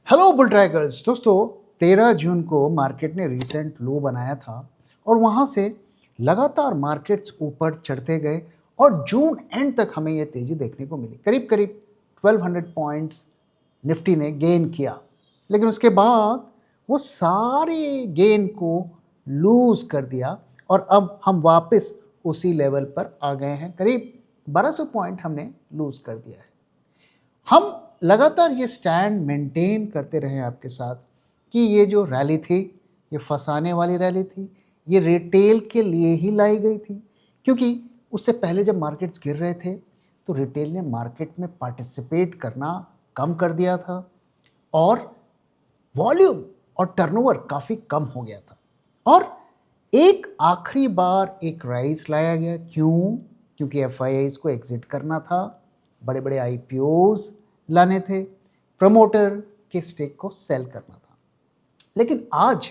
Hello bull trackers दोस्तों, 13 जून को market ने रीसेंट लो बनाया था और वहाँ से लगातार मार्केट्स ऊपर चढ़ते गए और जून एंड तक हमें ये तेज़ी देखने को मिली। करीब करीब 1200 पॉइंट्स निफ्टी ने गेन किया, लेकिन उसके बाद वो सारे गेन को लूज़ कर दिया और अब हम वापस उसी लेवल पर आ गए हैं। करीब 1200 पॉइंट हमने लूज़ कर दिया है। हम लगातार ये स्टैंड मेंटेन करते रहे आपके साथ कि ये जो रैली थी, ये फंसाने वाली रैली थी, ये रिटेल के लिए ही लाई गई थी, क्योंकि उससे पहले जब मार्केट्स गिर रहे थे तो रिटेल ने मार्केट में पार्टिसिपेट करना कम कर दिया था और वॉल्यूम और टर्नओवर काफ़ी कम हो गया था। और एक आखिरी बार एक राइज लाया गया। क्यों? क्योंकि एफआईआईज को एग्जिट करना था, बड़े बड़े आईपीओज लाने थे, प्रमोटर के स्टेक को सेल करना था। लेकिन आज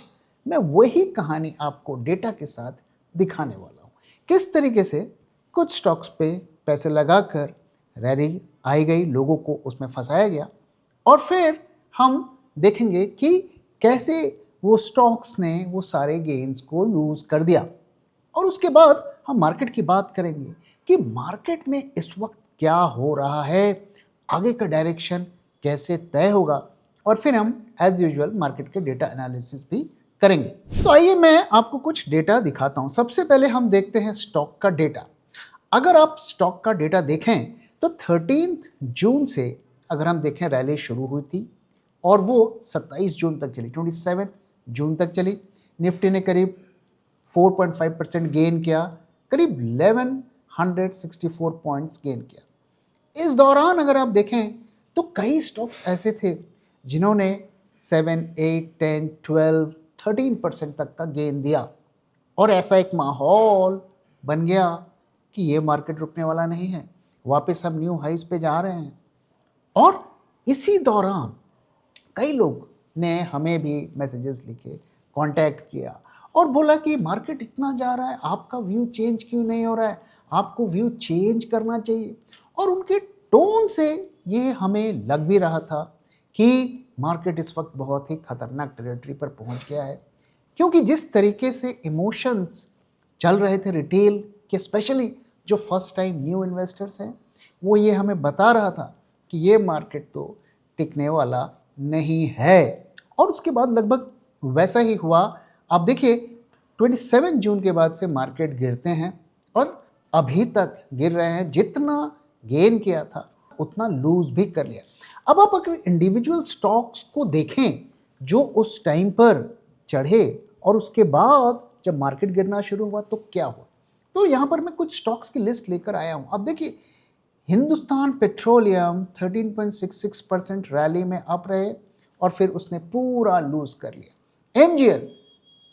मैं वही कहानी आपको डेटा के साथ दिखाने वाला हूँ, किस तरीके से कुछ स्टॉक्स पे पैसे लगाकर रैली आई गई, लोगों को उसमें फंसाया गया और फिर हम देखेंगे कि कैसे वो स्टॉक्स ने वो सारे गेन्स को लूज कर दिया। और उसके बाद हम मार्केट की बात करेंगे कि मार्केट में इस वक्त क्या हो रहा है, आगे का डायरेक्शन कैसे तय होगा, और फिर हम एज यूजुअल मार्केट के डेटा एनालिसिस भी करेंगे। तो आइए मैं आपको कुछ डेटा दिखाता हूं। सबसे पहले हम देखते हैं स्टॉक का डेटा। अगर आप स्टॉक का डेटा देखें तो 13 जून से अगर हम देखें रैली शुरू हुई थी और वो 27 जून तक चली, 27 जून तक चली। निफ्टी ने करीब 4.5% गेन किया, करीब 1164 पॉइंट्स गेन किया। इस दौरान अगर आप देखें तो कई स्टॉक्स ऐसे थे जिन्होंने 7, 8, 10, 12, 13% तक का गेन दिया और ऐसा एक माहौल बन गया कि ये मार्केट रुकने वाला नहीं है, वापस हम न्यू हाइज पे जा रहे हैं। और इसी दौरान कई लोग ने हमें भी मैसेजेस लिखे, कांटेक्ट किया और बोला कि मार्केट इतना जा रहा है, आपका व्यू चेंज क्यों नहीं हो रहा है, आपको व्यू चेंज करना चाहिए। और उनके टोन से ये हमें लग भी रहा था कि मार्केट इस वक्त बहुत ही खतरनाक टेरिटरी पर पहुंच गया है, क्योंकि जिस तरीके से इमोशंस चल रहे थे रिटेल के, स्पेशली जो फर्स्ट टाइम न्यू इन्वेस्टर्स हैं, वो ये हमें बता रहा था कि ये मार्केट तो टिकने वाला नहीं है। और उसके बाद लगभग वैसा ही हुआ। आप देखिए 27 जून के बाद से मार्केट गिरते हैं और अभी तक गिर रहे हैं। जितना गेन किया था उतना लूज भी कर लिया। अब आप अगर इंडिविजुअल स्टॉक्स को देखें जो उस टाइम पर चढ़े और उसके बाद जब मार्केट गिरना शुरू हुआ तो क्या हुआ, तो यहाँ पर मैं कुछ स्टॉक्स की लिस्ट लेकर आया हूँ। अब देखिए हिंदुस्तान पेट्रोलियम 13.66% रैली में अप रहे और फिर उसने पूरा लूज कर लिया। एमजीएल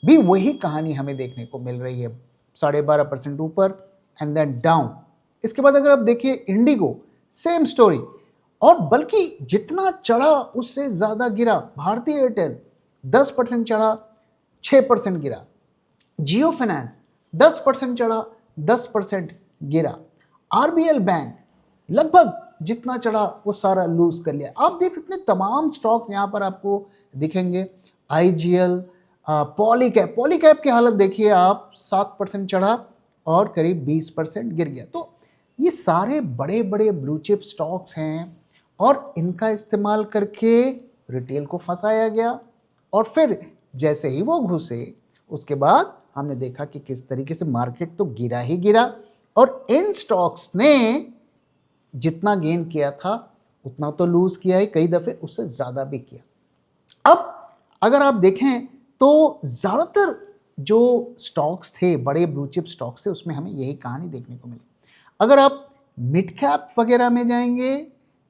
भी वही कहानी हमें देखने को मिल रही है, 12.5% ऊपर एंड देन डाउन। इसके बाद अगर आप देखिए इंडिगो, सेम स्टोरी, और बल्कि जितना चढ़ा उससे ज्यादा गिरा। भारतीय एयरटेल 10% चढ़ा, 6% गिरा। जियो फाइनेंस 10% चढ़ा, 10% गिरा। आरबीएल बैंक लगभग जितना चढ़ा वो सारा लूज कर लिया। आप देख सकते हैं तमाम स्टॉक्स यहाँ पर आपको दिखेंगे। आईजीएल, पॉलीकैब की हालत देखिए आप, 7% चढ़ा और करीब 20% गिर गया। तो ये सारे बड़े बड़े ब्लू चिप स्टॉक्स हैं और इनका इस्तेमाल करके रिटेल को फंसाया गया और फिर जैसे ही वो घुसे उसके बाद हमने देखा कि किस तरीके से मार्केट तो गिरा ही गिरा और इन स्टॉक्स ने जितना गेन किया था उतना तो लूज किया ही, कई दफे उससे ज्यादा भी किया। अब अगर आप देखें तो ज्यादातर जो स्टॉक्स थे, बड़े ब्लू चिप स्टॉक्स थे, उसमें हमें यही कहानी देखने को मिली। अगर आप मिड कैप वगैरह में जाएंगे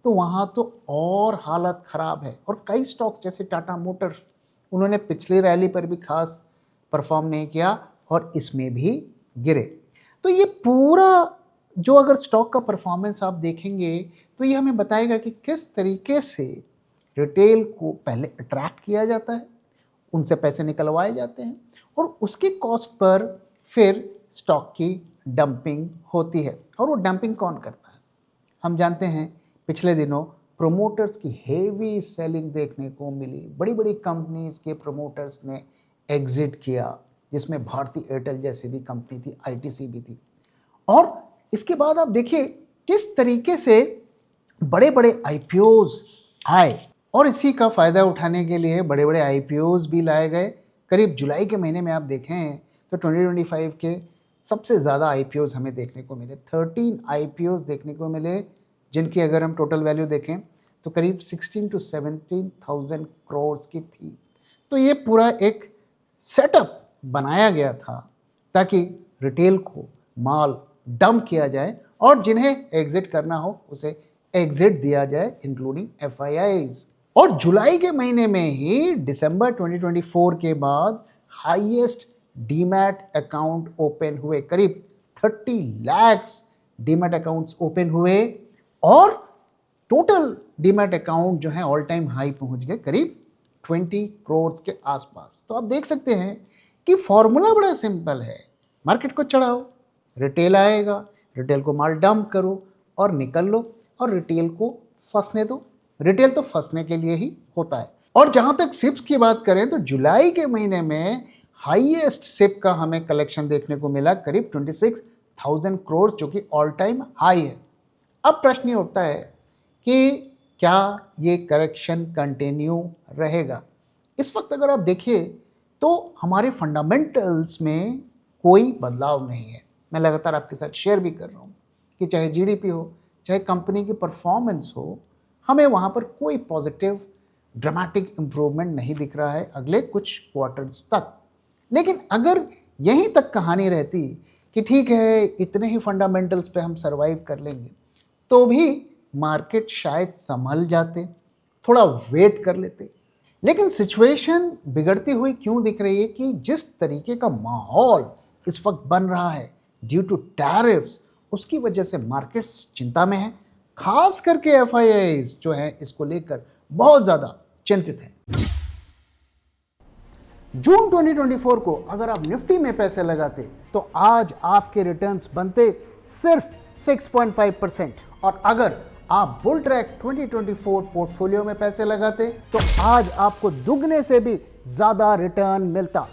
तो वहां तो और हालत खराब है और कई स्टॉक्स जैसे टाटा मोटर्स, उन्होंने पिछली रैली पर भी खास परफॉर्म नहीं किया और इसमें भी गिरे। तो ये पूरा जो अगर स्टॉक का परफॉर्मेंस आप देखेंगे तो ये हमें बताएगा कि किस तरीके से रिटेल को पहले अट्रैक्ट किया जाता है, उनसे पैसे निकलवाए जाते हैं और उसके कॉस्ट पर फिर स्टॉक की डंपिंग होती है। और वो डंपिंग कौन करता है? हम जानते हैं पिछले दिनों प्रोमोटर्स की हेवी सेलिंग देखने को मिली। बड़ी बड़ी कंपनीज के प्रोमोटर्स ने एग्जिट किया, जिसमें भारती एयरटेल जैसी भी कंपनी थी, आईटीसी भी थी। और इसके बाद आप देखिए किस तरीके से बड़े बड़े आईपीओज आए, और इसी का फायदा उठाने के लिए बड़े बड़े आईपीओज भी लाए गए। करीब जुलाई के महीने में आप देखें तो 2025 के सबसे ज़्यादा आईपीओज हमें देखने को मिले। 13 आईपीओज देखने को मिले, जिनकी अगर हम टोटल वैल्यू देखें तो करीब 16 to 17,000 करोड़ की थी। तो ये पूरा एक सेटअप बनाया गया था ताकि रिटेल को माल डंप किया जाए और जिन्हें एग्जिट करना हो उसे एग्जिट दिया जाए, इंक्लूडिंग एफआईआईज। और जुलाई के महीने में ही दिसंबर 2024 के बाद हाईएस्ट डीमैट अकाउंट ओपन हुए। करीब 30 लाख डीमैट अकाउंट्स ओपन हुए और टोटल डीमैट अकाउंट जो है ऑल टाइम हाई पहुंच गए, करीब 20 करोड़ के आसपास। तो आप देख सकते हैं कि फॉर्मूला बड़ा सिंपल है। मार्केट को चढ़ाओ, रिटेल आएगा, रिटेल को माल डंप करो और निकल लो, और रिटेल को फंसने दो। रिटेल तो फंसने के लिए ही होता है। और जहां तक सिप्स की बात करें तो जुलाई के महीने में हाईएस्ट सिप का हमें कलेक्शन देखने को मिला, करीब 26,000 करोड़, जो कि ऑल टाइम हाई है। अब प्रश्न ये उठता है कि क्या ये करेक्शन कंटिन्यू रहेगा। इस वक्त अगर आप देखिए तो हमारे फंडामेंटल्स में कोई बदलाव नहीं है। मैं लगातार आपके साथ शेयर भी कर रहा हूँ कि चाहे जीडीपी हो, चाहे कंपनी की परफॉर्मेंस हो, हमें वहाँ पर कोई पॉजिटिव ड्रामेटिक इम्प्रूवमेंट नहीं दिख रहा है अगले कुछ क्वार्टर्स तक। लेकिन अगर यहीं तक कहानी रहती कि ठीक है इतने ही फंडामेंटल्स पे हम सरवाइव कर लेंगे, तो भी मार्केट शायद संभल जाते, थोड़ा वेट कर लेते। लेकिन सिचुएशन बिगड़ती हुई क्यों दिख रही है कि जिस तरीके का माहौल इस वक्त बन रहा है ड्यू टू टैरिफ्स, उसकी वजह से मार्केट्स चिंता में है। खास करके एफआईआईज जो है इसको लेकर बहुत ज़्यादा चिंतित हैं। जून 2024 को अगर आप निफ्टी में पैसे लगाते तो आज आपके रिटर्न्स बनते सिर्फ 6.5%, और अगर आप बुल ट्रैक 2024 पोर्टफोलियो में पैसे लगाते तो आज आपको दुगने से भी ज्यादा रिटर्न मिलता।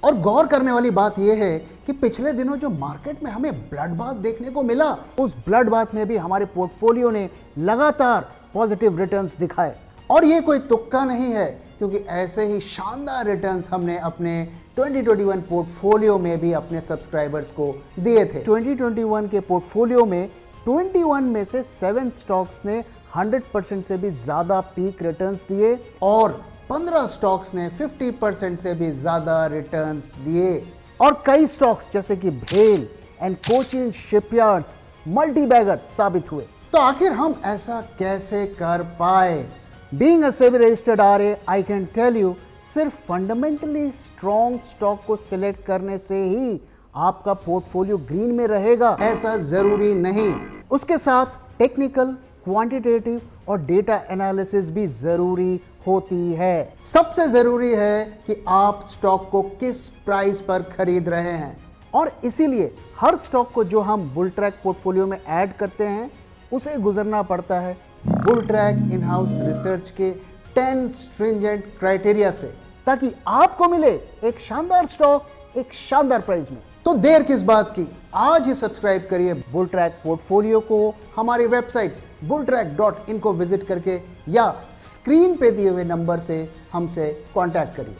और गौर करने वाली बात यह है कि पिछले दिनों जो मार्केट में हमें ब्लड बाथ देखने को मिला, उस ब्लड बाथ में भी हमारे पोर्टफोलियो ने लगातार पॉजिटिव रिटर्न्स दिखाए। और ये कोई तुक्का नहीं है, क्योंकि ऐसे ही शानदार रिटर्न्स हमने अपने 2021 पोर्टफोलियो में भी अपने सब्सक्राइबर्स को दिए थे। 2021 के पोर्टफोलियो में 21 में से 7 स्टॉक्स ने 100% से भी ज़्यादा पीक रिटर्न्स दिए और 15 स्टॉक्स ने 50% से भी ज़्यादा रिटर्न्स दिए। और कई स्टॉक्स जैसे कि भेल and Cochin shipyards multi bagger साबित हुए। तो आखिर हम ऐसा कैसे कर पाए? Being a SEBI registered RA, I can tell you, सिर्फ फंडामेंटली स्ट्रॉन्ग स्टॉक को सिलेक्ट करने से ही आपका पोर्टफोलियो ग्रीन में रहेगा, ऐसा जरूरी नहीं। उसके साथ टेक्निकल, क्वांटिटेटिव और डेटा एनालिसिस भी जरूरी होती है। सबसे जरूरी है कि आप स्टॉक को किस प्राइस पर खरीद रहे हैं, और इसीलिए हर स्टॉक को जो हम बुल ट्रैक पोर्टफोलियो में ऐड करते हैं उसे गुजरना पड़ता है bull track in house research के 10 स्ट्रिंजेंट क्राइटेरिया से, ताकि आपको मिले एक शानदार स्टॉक एक शानदार प्राइस में। तो देर किस बात की, आज ही सब्सक्राइब करिए बुल ट्रैक पोर्टफोलियो को हमारी वेबसाइट bulltrack.in को विजिट करके, या स्क्रीन पे दिए हुए नंबर से हमसे कांटेक्ट करिए।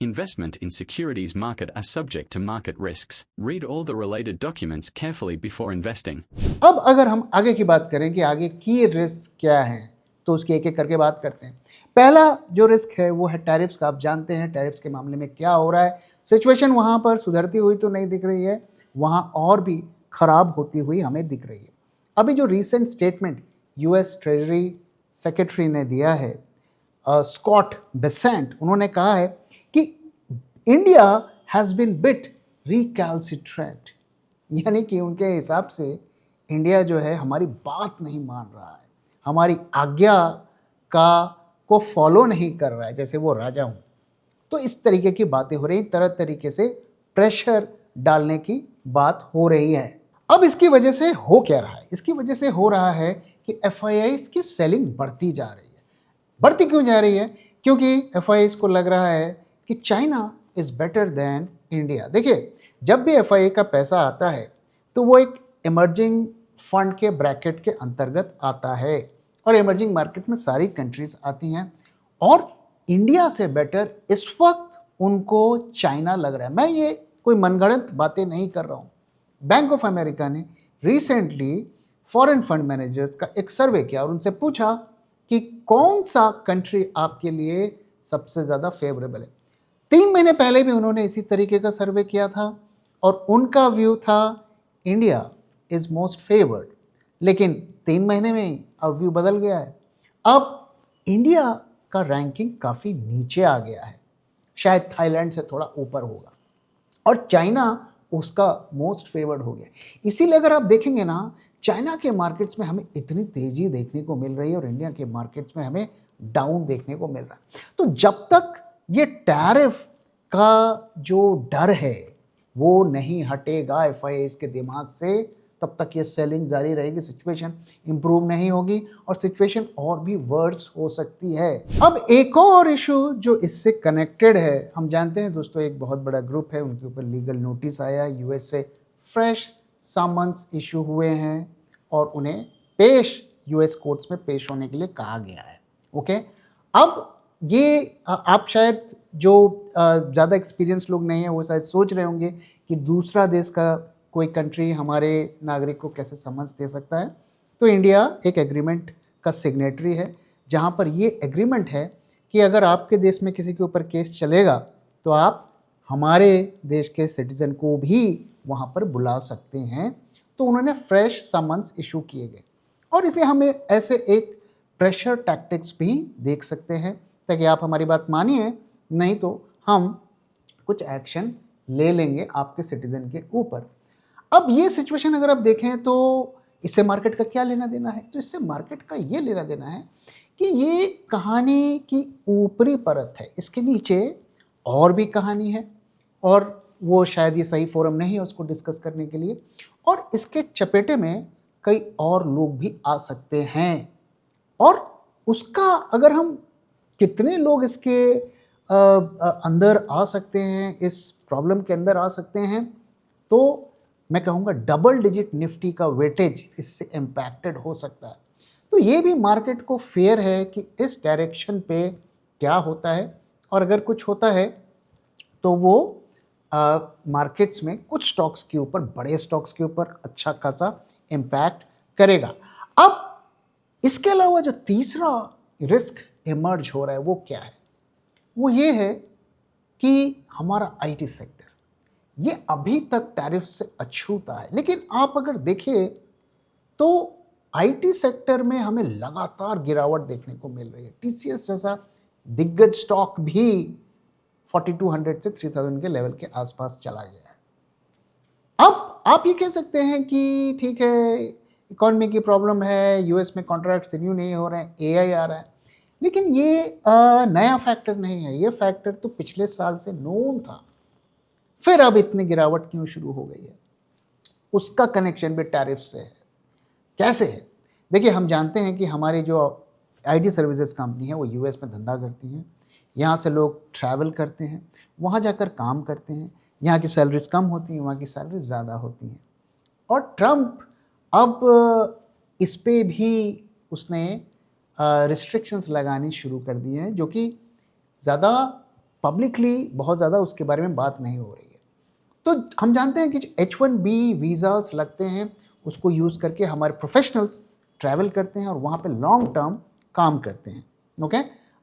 Investment in securities market are subject to market risks. Read all the related documents carefully before investing. अब अगर हम आगे की बात करें कि आगे की रिस्क क्या है, तो उसकी एक एक करके बात करते हैं। पहला जो रिस्क है वो है टैरिफ्स का। आप जानते हैं टैरिफ्स के मामले में क्या हो रहा है। सिचुएशन वहाँ पर सुधरती हुई तो नहीं दिख रही है, वहाँ और भी खराब होती हुई हमें दिख रही है। अभी जो recent statement US treasury secretary ने दिया है, स्कॉट बेसेंट, उन्होंने कहा है कि India has been bit recalcitrant, यानी कि उनके हिसाब से इंडिया जो है हमारी बात नहीं मान रहा है, हमारी आज्ञा को फॉलो नहीं कर रहा है, जैसे वो राजा हूँ। तो इस तरीके की बातें हो रही, तरह तरीके से प्रेशर डालने की बात हो रही है। अब इसकी वजह से हो क्या रहा है? इसकी वजह से हो रहा है कि FIIs की सेलिंग बढ़ती जा रही है। बढ़ती क्यों जा रही है? क्योंकि FIIs को लग रहा है कि China is better than India. देखिए, जब भी FII का पैसा आता है तो वो एक इमर्जिंग फंड के ब्रैकेट के अंतर्गत आता है और इमर्जिंग मार्केट में सारी कंट्रीज आती हैं और इंडिया से बेटर इस वक्त उनको चाइना लग रहा है। मैं ये कोई मनगढ़ंत बातें नहीं कर रहा हूँ। बैंक ऑफ अमेरिका ने रिसेंटली फॉरेन फंड मैनेजर्स का एक सर्वे किया और उनसे पूछा कि कौन सा कंट्री आपके लिए सबसे ज़्यादा फेवरेबल है। 3 महीने पहले भी उन्होंने इसी तरीके का सर्वे किया था और उनका व्यू था इंडिया इज़ मोस्ट फेवर्ड। लेकिन 3 महीने में ही अब व्यू बदल गया है। अब इंडिया का रैंकिंग काफ़ी नीचे आ गया है, शायद थाईलैंड से थोड़ा ऊपर होगा और चाइना उसका मोस्ट फेवर्ड हो गया। इसीलिए अगर आप देखेंगे ना, चाइना के मार्केट्स में हमें इतनी तेज़ी देखने को मिल रही है और इंडिया के मार्केट्स में हमें डाउन देखने को मिल रहा है। तो जब तक ये टैरिफ का जो डर है वो नहीं हटेगा FIIs के दिमाग से, तब तक ये सेलिंग जारी रहेगी, सिचुएशन इंप्रूव नहीं होगी और सिचुएशन और भी वर्स हो सकती है। अब एक और इशू जो इससे कनेक्टेड है, हम जानते हैं दोस्तों, एक बहुत बड़ा ग्रुप है, उनके ऊपर लीगल नोटिस आया, US से फ्रेश समन्स इशू हुए हैं और उन्हें US कोर्ट्स में पेश होने के लिए कहा गया है। ओके, अब ये आप शायद जो ज़्यादा एक्सपीरियंस लोग नहीं है वो शायद सोच रहे होंगे कि दूसरा देश का कोई कंट्री हमारे नागरिक को कैसे समझ दे सकता है। तो इंडिया एक एग्रीमेंट का सिग्नेटरी है जहाँ पर ये एग्रीमेंट है कि अगर आपके देश में किसी के ऊपर केस चलेगा तो आप हमारे देश के सिटीज़न को भी वहाँ पर बुला सकते हैं। तो उन्होंने फ्रेश समन्स इशू किए गए और इसे हमें ऐसे एक प्रेशर टैक्टिक्स भी देख सकते हैं ताकि आप हमारी बात मानिए, नहीं तो हम कुछ एक्शन ले लेंगे आपके सिटीज़न के ऊपर। अब ये सिचुएशन अगर आप देखें तो इससे मार्केट का क्या लेना देना है? तो इससे मार्केट का ये लेना देना है कि ये कहानी की ऊपरी परत है, इसके नीचे और भी कहानी है और वो शायद ये सही फोरम नहीं है उसको डिस्कस करने के लिए, और इसके चपेटे में कई और लोग भी आ सकते हैं और उसका अगर हम कितने लोग इसके अंदर आ सकते हैं, इस प्रॉब्लम के अंदर आ सकते हैं, तो मैं कहूँगा डबल डिजिट निफ्टी का वेटेज इससे इम्पैक्टेड हो सकता है। तो ये भी मार्केट को फेयर है कि इस डायरेक्शन पे क्या होता है और अगर कुछ होता है तो वो मार्केट्स में कुछ स्टॉक्स के ऊपर, बड़े स्टॉक्स के ऊपर अच्छा खासा इम्पैक्ट करेगा। अब इसके अलावा जो तीसरा रिस्क इमर्ज हो रहा है वो क्या है? वो ये है कि हमारा IT सेक्टर ये अभी तक टैरिफ से अछूता है, लेकिन आप अगर देखें तो IT सेक्टर में हमें लगातार गिरावट देखने को मिल रही है। TCS जैसा दिग्गज स्टॉक भी 4200 से 3000 के लेवल के आसपास चला गया है। अब आप ये कह सकते हैं कि ठीक है, इकोनॉमी की प्रॉब्लम है, US में कॉन्ट्रैक्ट रिन्यू नहीं हो रहे हैं, AI आ रहा है, लेकिन ये नया फैक्टर नहीं है, ये फैक्टर तो पिछले साल से नोन था। फिर अब इतनी गिरावट क्यों शुरू हो गई है? उसका कनेक्शन भी टैरिफ से है। कैसे है? देखिए, हम जानते हैं कि हमारी जो IT सर्विसेज कंपनी है वो US में धंधा करती हैं, यहाँ से लोग ट्रैवल करते हैं, वहाँ जाकर काम करते हैं, यहाँ की सैलरीज कम होती हैं, वहाँ की सैलरीज ज़्यादा होती हैं। और ट्रम्प अब इस पे भी उसने रिस्ट्रिक्शंस लगानी शुरू कर दिए हैं, जो कि ज़्यादा पब्लिकली बहुत ज़्यादा उसके बारे में बात नहीं हो रही है। तो हम जानते हैं कि जो H1B वीज़ास लगते हैं उसको यूज़ करके हमारे प्रोफेशनल्स ट्रैवल करते हैं और वहाँ पे लॉन्ग टर्म काम करते हैं। ओके,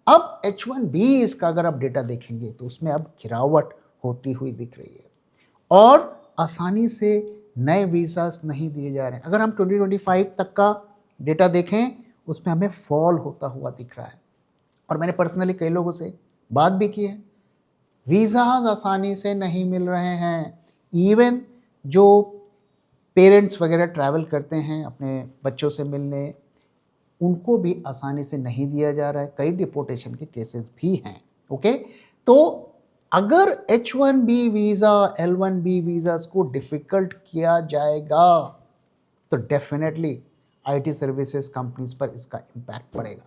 अब H1B इसका अगर आप डेटा देखेंगे तो उसमें अब गिरावट होती हुई दिख रही है और आसानी से नए वीज़ास नहीं दिए जा रहे हैं। अगर हम 2025 तक का डेटा देखें उसमें हमें फॉल होता हुआ दिख रहा है और मैंने पर्सनली कई लोगों से बात भी की है, वीज़ाज आसानी से नहीं मिल रहे हैं। इवन जो पेरेंट्स वगैरह ट्रैवल करते हैं अपने बच्चों से मिलने, उनको भी आसानी से नहीं दिया जा रहा है, कई डिपोर्टेशन के केसेस भी हैं। ओके, तो अगर H1B वीज़ा, L1B वीज़ास को डिफ़िकल्ट किया जाएगा तो डेफिनेटली आईटी सर्विसेज कंपनीज पर इसका इम्पैक्ट पड़ेगा,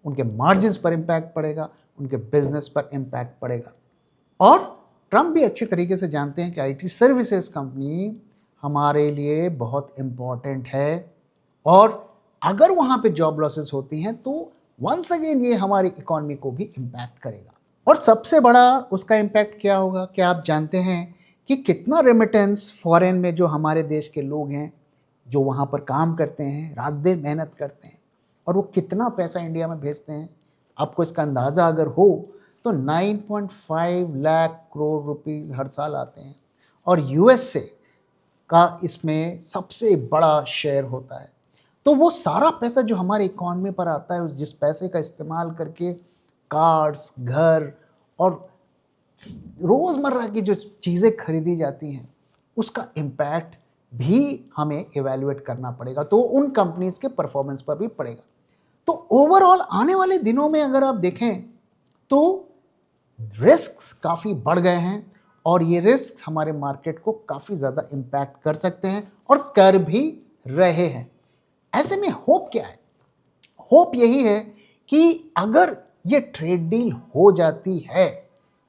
उनके मार्जिन्स पर इम्पैक्ट पड़ेगा, उनके बिजनेस पर इम्पैक्ट पड़ेगा। और ट्रम्प भी अच्छी तरीके से जानते हैं कि आईटी सर्विसेज कंपनी हमारे लिए बहुत इम्पॉर्टेंट है और अगर वहाँ पे जॉब लॉसेस होती हैं तो वंस अगेन ये हमारी इकॉनमी को भी इम्पैक्ट करेगा। और सबसे बड़ा उसका इम्पैक्ट क्या होगा? क्या आप जानते हैं कि कितना रेमिटेंस फॉरेन में जो हमारे देश के लोग हैं जो वहाँ पर काम करते हैं, रात दिन मेहनत करते हैं और वो कितना पैसा इंडिया में भेजते हैं? आपको इसका अंदाज़ा अगर हो तो 9.5 लाख करोड़ रुपीस हर साल आते हैं और यूएसए का इसमें सबसे बड़ा शेयर होता है। तो वो सारा पैसा जो हमारे इकॉनमी पर आता है, जिस पैसे का इस्तेमाल करके कार्स, घर और रोज़मर्रा की जो चीज़ें खरीदी जाती हैं, उसका इम्पैक्ट भी हमें इवैल्यूएट करना पड़ेगा, तो उन कंपनीज़ के परफॉर्मेंस पर भी पड़ेगा। तो ओवरऑल आने वाले दिनों में अगर आप देखें तो रिस्क काफ़ी बढ़ गए हैं और ये रिस्क हमारे मार्केट को काफ़ी ज़्यादा इम्पैक्ट कर सकते हैं और कर भी रहे हैं। ऐसे में होप क्या है? होप यही है कि अगर ये ट्रेड डील हो जाती है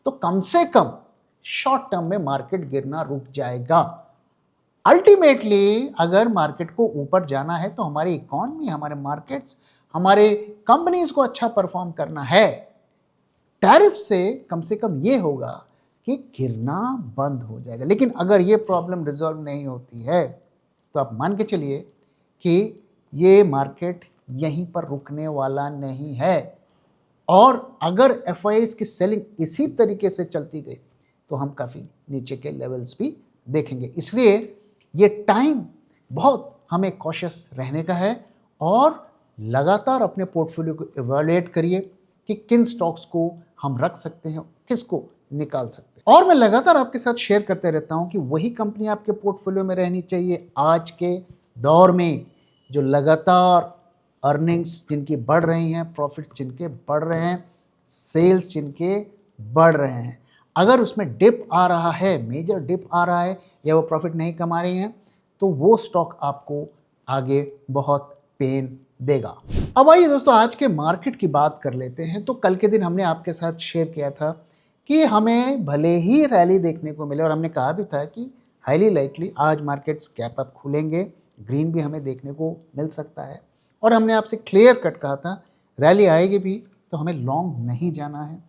तो कम से कम शॉर्ट टर्म में मार्केट गिरना रुक जाएगा। अल्टीमेटली अगर मार्केट को ऊपर जाना है तो हमारी इकॉनमी, हमारे मार्केट्स, हमारे कंपनीज को अच्छा परफॉर्म करना है। टैरिफ से कम ये होगा कि गिरना बंद हो जाएगा। लेकिन अगर ये प्रॉब्लम रिजॉल्व नहीं होती है तो आप मान के चलिए कि ये मार्केट यहीं पर रुकने वाला नहीं है और अगर एफआईआईज़ की सेलिंग इसी तरीके से चलती गई तो हम काफ़ी नीचे के लेवल्स भी देखेंगे। इसलिए ये टाइम बहुत हमें कॉशियस रहने का है और लगातार अपने पोर्टफोलियो को इवैल्यूएट करिए कि किन स्टॉक्स को हम रख सकते हैं, किसको निकाल सकते हैं। और मैं लगातार आपके साथ शेयर करते रहता हूं कि वही कंपनी आपके पोर्टफोलियो में रहनी चाहिए आज के दौर में जो लगातार अर्निंग्स जिनकी बढ़ रही हैं, प्रॉफिट जिनके बढ़ रहे हैं, सेल्स जिनके बढ़ रहे हैं। अगर उसमें डिप आ रहा है, मेजर डिप आ रहा है या वो प्रॉफिट नहीं कमा रही हैं तो वो स्टॉक आपको आगे बहुत पेन देगा। अब आइए दोस्तों आज के मार्केट की बात कर लेते हैं। तो कल के दिन हमने आपके साथ शेयर किया था कि हमें भले ही रैली देखने को मिले और हमने कहा भी था कि हाईली लाइकली आज मार्केट्स गैप अप खुलेंगे, ग्रीन भी हमें देखने को मिल सकता है और हमने आपसे क्लियर कट कहा था रैली आएगी भी तो हमें लॉन्ग नहीं जाना है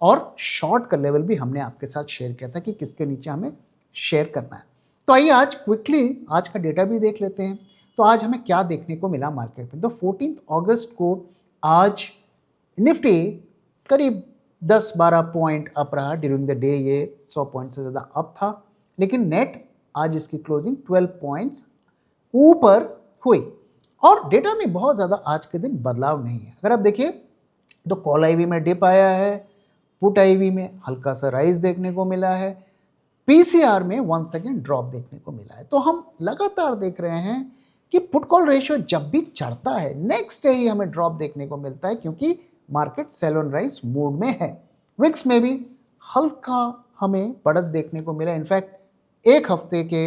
और शॉर्ट का लेवल भी हमने आपके साथ शेयर किया था कि किसके नीचे हमें शेयर करना है। तो आइए आज क्विकली आज का डेटा भी देख लेते हैं। तो आज हमें क्या देखने को मिला मार्केट में? तो 14 अगस्त को आज निफ्टी करीब 10-12 पॉइंट अप रहा। ड्यूरिंग द डे ये 100 पॉइंट से ज़्यादा अप था, लेकिन नेट आज इसकी क्लोजिंग 12 पॉइंट्स ऊपर हुई और डेटा में बहुत ज़्यादा आज के दिन बदलाव नहीं है। अगर आप देखिए तो कॉल आईवी में डिप आया है, पुट आईवी में हल्का सा राइज देखने को मिला है, पीसीआर में 1 सेकेंड ड्रॉप देखने को मिला है। तो हम लगातार देख रहे हैं कि पुट कॉल रेशियो जब भी चढ़ता है नेक्स्ट डे ही हमें ड्रॉप देखने को मिलता है क्योंकि market sell on rise mood में है। विक्स में भी हल्का हमें बढ़त देखने को मिला। इनफैक्ट एक हफ्ते के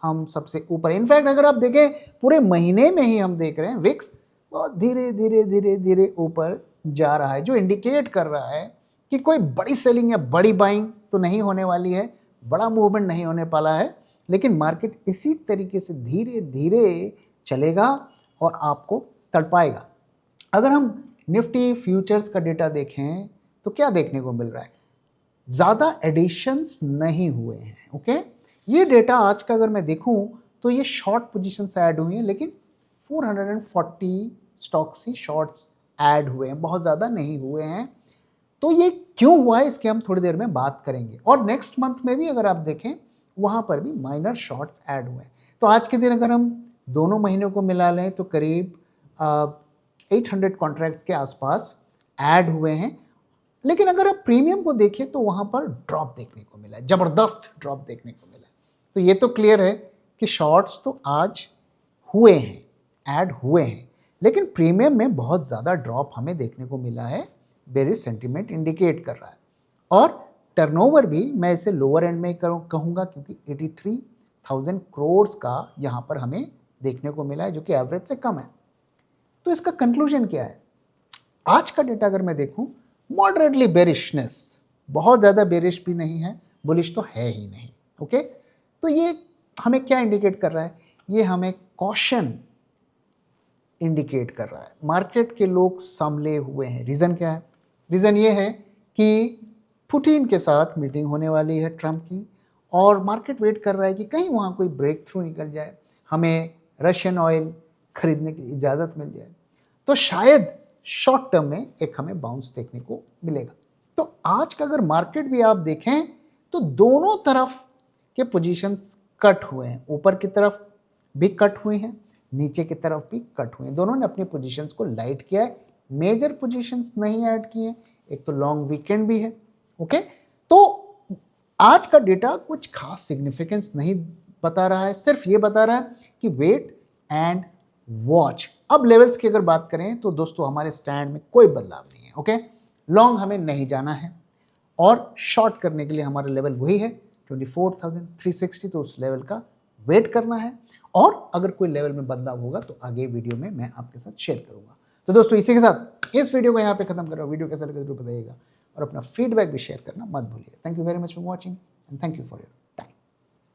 हम सबसे ऊपर, इनफैक्ट अगर आप देखें पूरे महीने में ही हम देख रहे हैं विक्स बहुत धीरे धीरे धीरे धीरे ऊपर जा रहा है, जो इंडिकेट कर रहा है कि कोई बड़ी सेलिंग या बड़ी बाइंग तो नहीं होने वाली है, बड़ा मूवमेंट नहीं होने वाला है, लेकिन मार्केट इसी तरीके से धीरे धीरे चलेगा और आपको तड़पाएगा। अगर हम निफ्टी फ्यूचर्स का डेटा देखें तो क्या देखने को मिल रहा है? ज़्यादा एडिशंस नहीं हुए हैं। ओके, ये डेटा आज का अगर मैं देखूं तो ये शॉर्ट पोजीशन से ऐड हुई हैं, लेकिन 440 स्टॉक्स ही शॉर्ट्स ऐड हुए हैं, बहुत ज़्यादा नहीं हुए हैं। तो ये क्यों हुआ है इसकी हम थोड़ी देर में बात करेंगे। और नेक्स्ट मंथ में भी अगर आप देखें वहाँ पर भी माइनर शॉर्ट्स ऐड हुए हैं। तो आज के दिन अगर हम दोनों महीनों को मिला लें तो करीब 800 कॉन्ट्रैक्ट्स के आसपास ऐड हुए हैं। लेकिन अगर आप प्रीमियम को देखिए तो वहाँ पर ड्रॉप देखने को मिला है, ज़बरदस्त ड्रॉप देखने को मिला है। तो ये तो क्लियर है कि शॉर्ट्स तो आज हुए हैं, ऐड हुए हैं, लेकिन प्रीमियम में बहुत ज़्यादा ड्रॉप हमें देखने को मिला है, बेरिश सेंटीमेंट इंडिकेट कर रहा है। और टर्नओवर भी मैं इसे लोअर एंड में कहूँगा क्योंकि 83,000 करोड़ का यहाँ पर हमें देखने को मिला है जो कि एवरेज से कम है। तो इसका कंक्लूजन क्या है? आज का डेटा अगर मैं देखूं, मॉडरेटली बेरिशनेस, बहुत ज़्यादा बेरिश भी नहीं है, बुलिश तो है ही नहीं। ओके, तो ये हमें क्या इंडिकेट कर रहा है? ये हमें कॉशन इंडिकेट कर रहा है। मार्केट के लोग संभले हुए हैं। रीज़न क्या है? रीज़न ये है कि पुतिन के साथ मीटिंग होने वाली है ट्रम्प की, और मार्केट वेट कर रहा है कि कहीं वहाँ कोई ब्रेक थ्रू निकल जाए, हमें रशियन ऑयल खरीदने की इजाज़त मिल जाए, तो शायद शॉर्ट टर्म में एक हमें बाउंस देखने को मिलेगा। तो आज का अगर मार्केट भी आप देखें तो दोनों तरफ के पोजीशंस कट हुए हैं, ऊपर की तरफ भी कट हुए हैं, नीचे की तरफ भी कट हुए हैं। दोनों ने अपनी पोजीशंस को लाइट किया है, मेजर पोजीशंस नहीं ऐड किए हैं। एक तो लॉन्ग वीकेंड भी है। ओके, तो आज का डेटा कुछ खास सिग्निफिकेंस नहीं बता रहा है, सिर्फ ये बता रहा है कि वेट एंड वॉच। अब लेवल्स की अगर बात करें तो दोस्तों हमारे स्टैंड में कोई बदलाव नहीं है। ओके, लॉन्ग हमें नहीं जाना है और शॉर्ट करने के लिए हमारा लेवल वही है 24,360, तो उस लेवल का वेट करना है। और अगर कोई लेवल में बदलाव होगा तो आगे वीडियो में मैं आपके साथ शेयर करूंगा। तो दोस्तों इसी के साथ इस वीडियो को यहाँ पे खत्म कर रहा हूँ। वीडियो कैसा लगा जरूर बताइएगा और अपना फीडबैक भी शेयर करना मत भूलिए। Thank you very much for watching and thank you for your